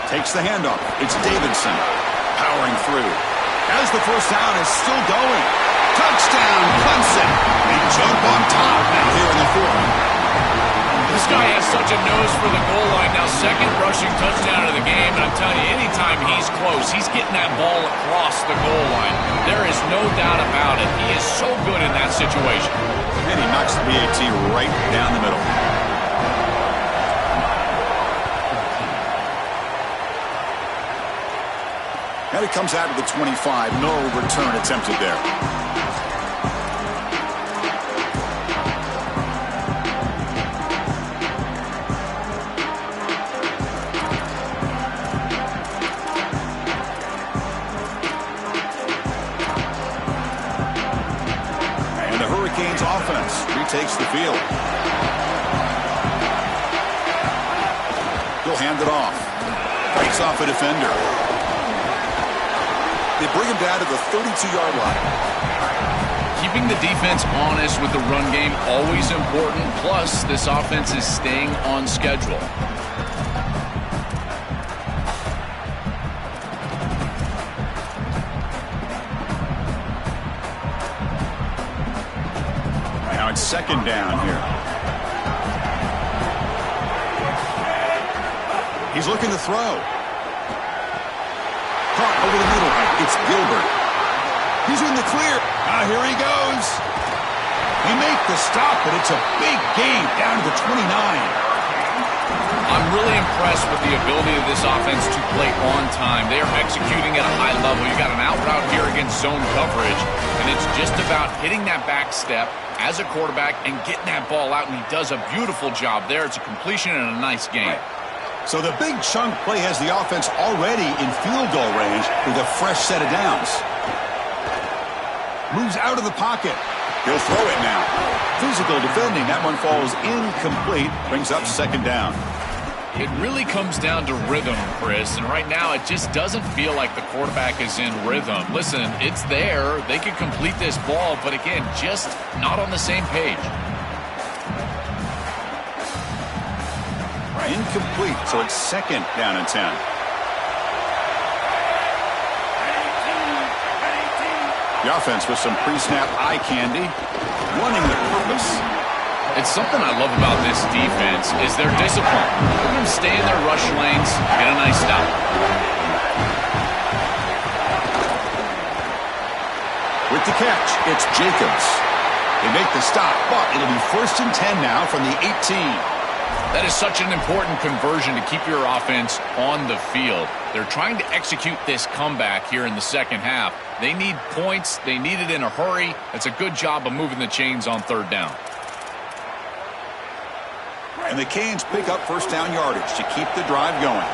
Takes the handoff. It's Davidson powering through. As the 1st down is still going. Touchdown, Clemson. They jump on top now here in the 4th. This guy has such a nose for the goal line. Now 2nd rushing touchdown of the game. And I'm telling you, anytime he's close, he's getting that ball across the goal line. There is no doubt about it. He is so good in that situation. And he knocks the PAT right down the middle. And it comes out of the 25. No return attempted there. And the Hurricanes offense retakes the field. He'll hand it off. Breaks off a defender. They bring him down to the 32-yard line. Keeping the defense honest with the run game, always important. Plus, this offense is staying on schedule. Now it's 2nd down here. He's looking to throw. Caught over the middle. It's Gilbert. He's in the clear. Here he goes. They make the stop, but it's a big gain down to the 29. I'm really impressed with the ability of this offense to play on time. They are executing at a high level. You got an out route here against zone coverage, and it's just about hitting that back step as a quarterback and getting that ball out, and he does a beautiful job there. It's a completion and a nice game. So the big chunk play has the offense already in field goal range with a fresh set of downs. Moves out of the pocket. He'll throw it now. Physical defending. That one falls incomplete. Brings up 2nd down. It really comes down to rhythm, Chris, and right now it just doesn't feel like the quarterback is in rhythm. Listen, it's there. They could complete this ball, but again, just not on the same page. Incomplete, so it's 2nd down and 10. The offense with some pre-snap eye candy, running the purpose. It's something I love about this defense is their discipline. Let them stay in their rush lanes, get a nice stop. With the catch, it's Jacobs. They make the stop, but it'll be 1st and 10 now from the 18. That is such an important conversion to keep your offense on the field. They're trying to execute this comeback here in the 2nd half. They need points. They need it in a hurry. It's a good job of moving the chains on 3rd down. And the Canes pick up 1st down yardage to keep the drive going.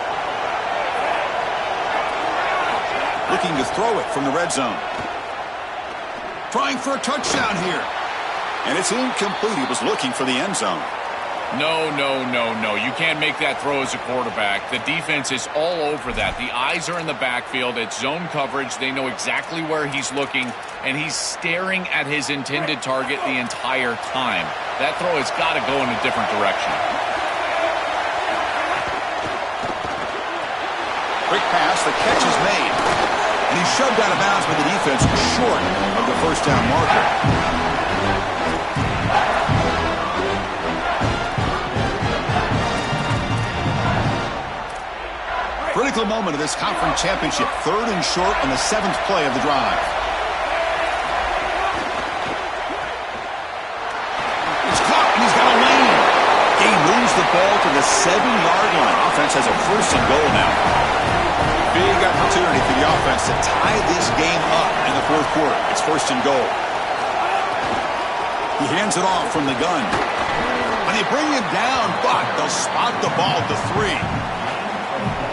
looking to throw it from the red zone. Trying for a touchdown here. And it's incomplete. He was looking for the end zone. No. You can't make that throw as a quarterback. The defense is all over that. The eyes are in the backfield. It's zone coverage. They know exactly where he's looking, and he's staring at his intended target the entire time. That throw has got to go in a different direction. Quick pass. The catch is made. And he's shoved out of bounds by the defense short of the first down marker. Critical moment of this conference championship. 3rd and short on the 7th play of the drive. It's caught, and he's got a lane. He moves the ball to the 7-yard line. Offense has a 1st and goal now. Big opportunity for the offense to tie this game up in the 4th quarter. It's 1st and goal. He hands it off from the gun. And they bring him down, but they'll spot the ball to 3.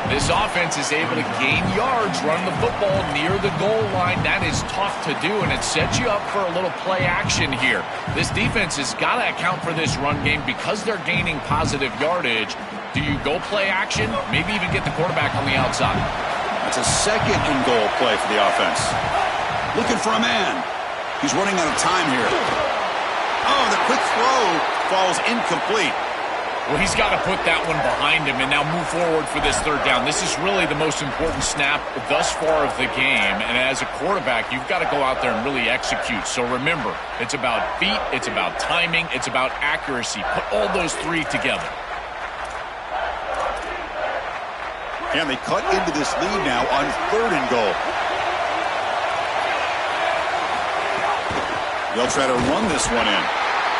This offense is able to gain yards, run the football near the goal line. That is tough to do, and it sets you up for a little play action here. This defense has got to account for this run game because they're gaining positive yardage. Do you go play action? Maybe even get the quarterback on the outside. That's a 2nd and goal play for the offense. Looking for a man. He's running out of time here. Oh, the quick throw falls incomplete. Well, he's got to put that one behind him and now move forward for this 3rd down. This is really the most important snap thus far of the game. And as a quarterback, you've got to go out there and really execute. So remember, it's about feet, it's about timing, it's about accuracy. Put all those 3 together. And they cut into this lead now on 3rd and goal. They'll try to run this one in.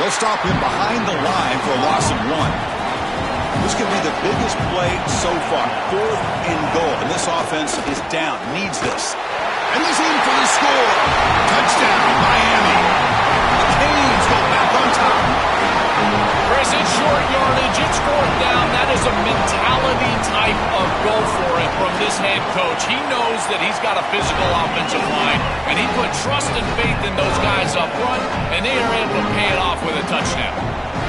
They'll stop him behind the line for a loss of 1. This could be the biggest play so far. 4th and goal. And this offense is down. Needs this. And he's in for the score. Touchdown, Miami. The Canes go back on top. Chris, it's short yardage. It's 4th down. That is a mentality type of go for it from this head coach. He knows that he's got a physical offensive line, and he put trust and faith in those guys up front, and they are able to pay it off with a touchdown.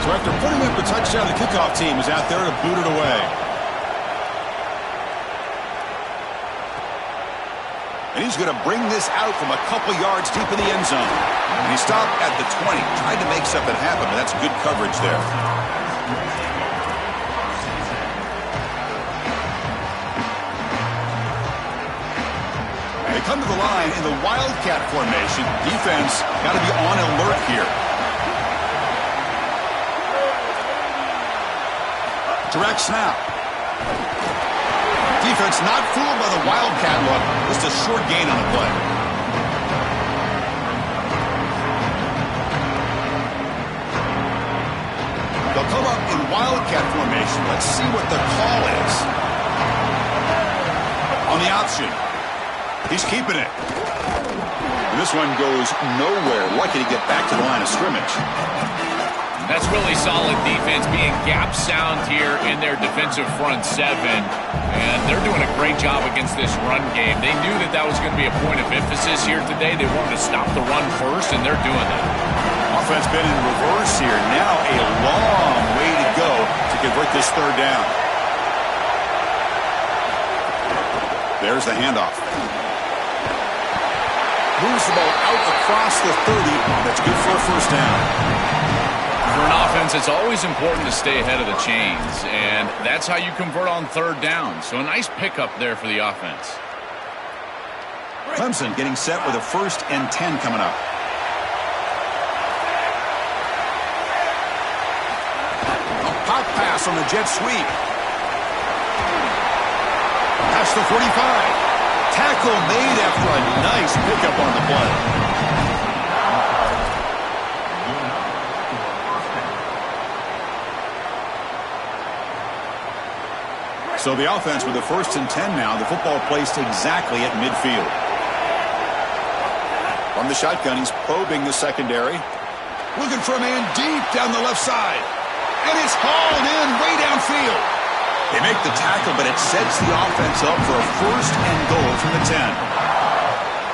So after putting up the touchdown, the kickoff team is out there to boot it away. And he's going to bring this out from a couple yards deep in the end zone. And he stopped at the 20, tried to make something happen, but that's good coverage there. And they come to the line in the Wildcat formation. Defense got to be on alert here. Direct snap. Defense not fooled by the Wildcat look. Just a short gain on the play. They'll come up in Wildcat formation. Let's see what the call is. On the option. He's keeping it. And this one goes nowhere. Lucky to get back to the line of scrimmage. That's really solid defense, being gap sound here in their defensive front 7. And they're doing a great job against this run game. They knew that that was going to be a point of emphasis here today. They wanted to stop the run first, and they're doing that. Offense been in reverse here. Now a long way to go to convert this 3rd down. There's the handoff. Moves the ball out across the 30. That's good for a 1st down. For an offense, it's always important to stay ahead of the chains, and that's how you convert on 3rd down. So a nice pickup there for the offense. Clemson getting set with a 1st and 10 coming up. A pop pass on the jet sweep. Past the 45. Tackle made after a nice pickup on the play. So the offense with the 1st and 10 now. The football placed exactly at midfield. From the shotgun, he's probing the secondary. Looking for a man deep down the left side. And it's hauled in way downfield. They make the tackle, but it sets the offense up for a 1st and goal from the 10.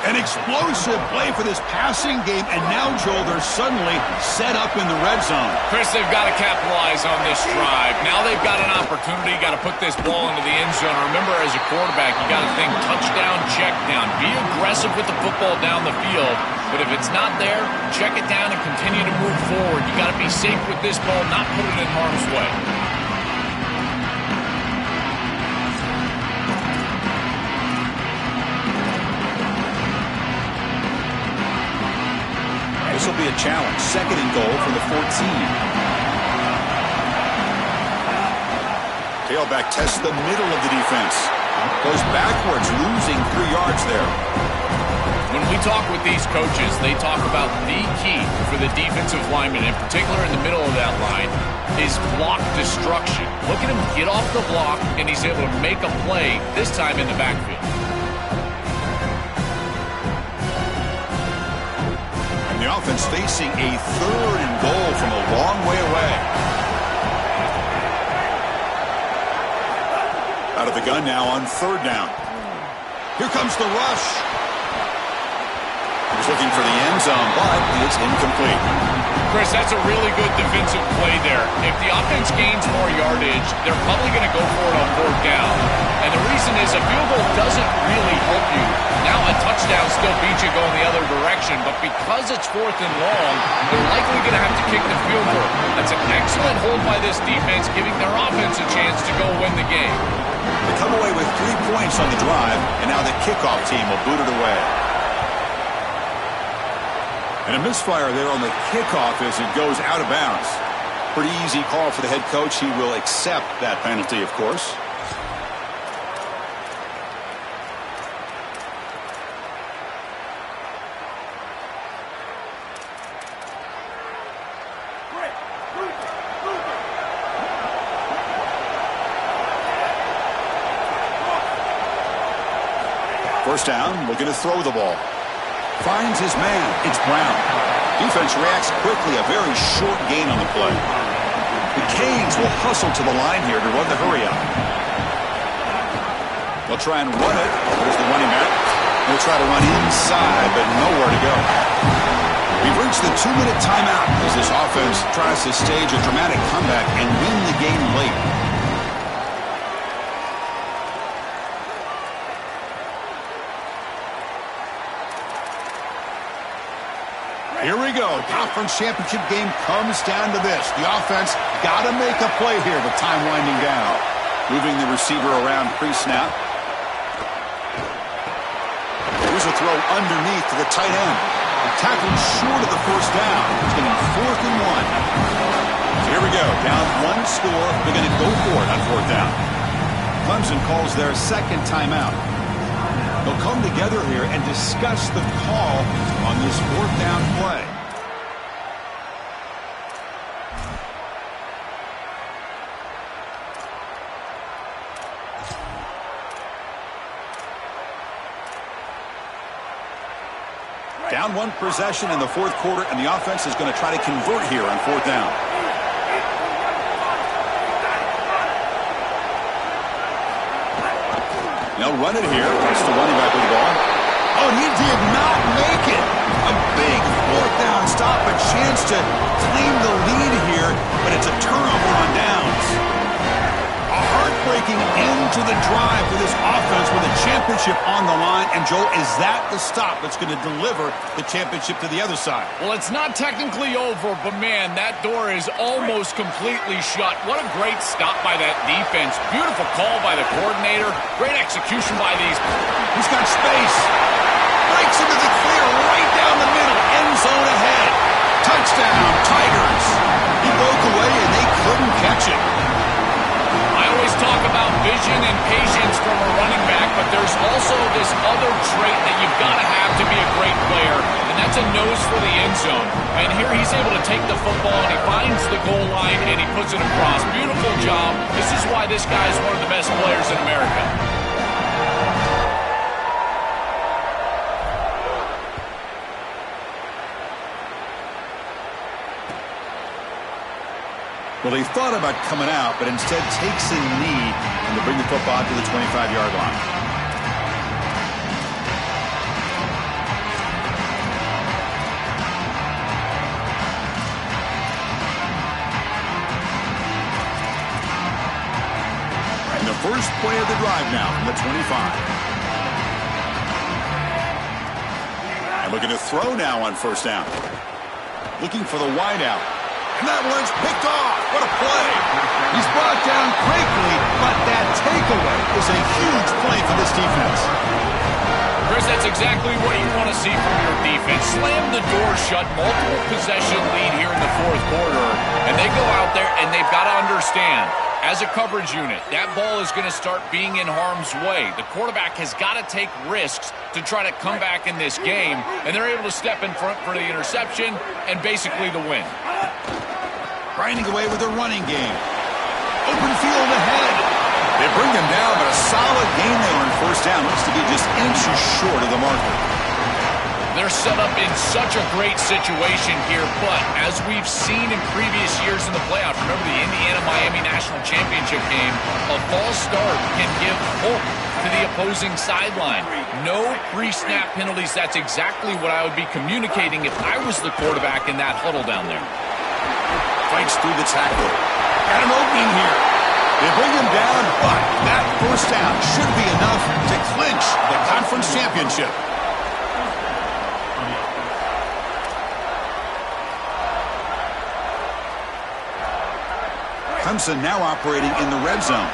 An explosive play for this passing game, and now, Joel, they're suddenly set up in the red zone. Chris, they've got to capitalize on this drive. Now they've got an opportunity, got to put this ball into the end zone. Remember, as a quarterback, you got to think touchdown, check down. Be aggressive with the football down the field, but if it's not there, check it down and continue to move forward. You got to be safe with this ball, not put it in harm's way. This will be a challenge. 2nd and goal from the 14. Tailback tests the middle of the defense. Goes backwards, losing 3 yards there. When we talk with these coaches, they talk about the key for the defensive lineman, in particular in the middle of that line, is block destruction. Look at him get off the block, and he's able to make a play, this time in the backfield. The offense facing a 3rd and goal from a long way away. Out of the gun now on 3rd down. Here comes the rush. He's looking for the end zone, but it's incomplete. Chris, that's a really good defensive play there. If the offense gains more yardage, they're probably going to go for it on 4th down. And the reason is a field goal doesn't really help you. Now a touchdown still beats you going the other direction, but because it's 4th and long, they're likely going to have to kick the field goal. That's an excellent hold by this defense, giving their offense a chance to go win the game. They come away with 3 points on the drive, and now the kickoff team will boot it away. And a misfire there on the kickoff as it goes out of bounds. Pretty easy call for the head coach. He will accept that penalty, of course. First down, looking to throw the ball. Finds his man. It's Brown. Defense reacts quickly. A very short gain on the play. The Canes will hustle to the line here to run the hurry-up. They'll try and run it. There's the running back. They'll try to run inside, but nowhere to go. We've reached the 2-minute timeout as this offense tries to stage a dramatic comeback and win the game late. Here we go. Conference championship game comes down to this. The offense got to make a play here with time winding down. Moving the receiver around pre-snap. Here's a throw underneath to the tight end. Tackled short of the first down. It's going to be 4th and 1. So here we go. Down 1 score. They're going to go for it on 4th down. Clemson calls their 2nd timeout. They'll come together here and discuss the call on this 4th down play. Down 1 possession in the 4th quarter, and the offense is going to try to convert here on 4th down. They'll run it here. That's the running back with the ball. Oh, he did not make it. A big 4th down stop, a chance to claim the lead here, but it's a turnover on downs. A heartbreaking end to the drive for this offense with a championship on the line. And, Joel, is that the stop that's going to deliver the championship to the other side? Well, it's not technically over, but, man, that door is almost completely shut. What a great stop by that defense. Beautiful call by the coordinator. Great execution by these. He's got space. Breaks into the clear right down the middle. End zone ahead. Touchdown, Tigers. He broke away, and they couldn't catch it. I always talk about vision and patience from a running back, but there's also this other trait that you've got to have to be a great player, and that's a nose for the end zone. And here he's able to take the football, and he finds the goal line, and he puts it across. Beautiful job. This is why this guy is one of the best players in America. Well, he thought about coming out, but instead takes a knee and to bring the football to the 25-yard line. first play of the drive now from the 25. And looking to throw now on first down. Looking for the wideout. And that one's picked off. What a play. He's brought down quickly, but that takeaway is a huge play for this defense. Chris, that's exactly what you want to see from your defense. Slam the door shut, multiple possession lead here in the fourth quarter, and they go out there and they've got to understand, as a coverage unit, that ball is going to start being in harm's way. The quarterback has got to take risks to try to come back in this game, and they're able to step in front for the interception and basically the win. Grinding away with their running game. Open field ahead. They bring them down, but a solid gain there on first down. Looks to be just inches short of the marker. They're set up in such a great situation here, but as we've seen in previous years in the playoffs, remember the Indiana-Miami National Championship game, a false start can give hope to the opposing sideline. No pre-snap penalties. That's exactly what I would be communicating if I was the quarterback in that huddle down there. Fights through the tackle. Got an opening here. They bring him down, but that first down should be enough to clinch the conference championship. Clemson now operating in the red zone.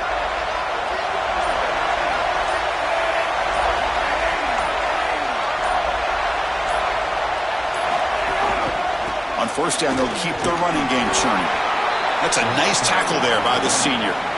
On first down, they'll keep the running game churning. That's a nice tackle there by the senior.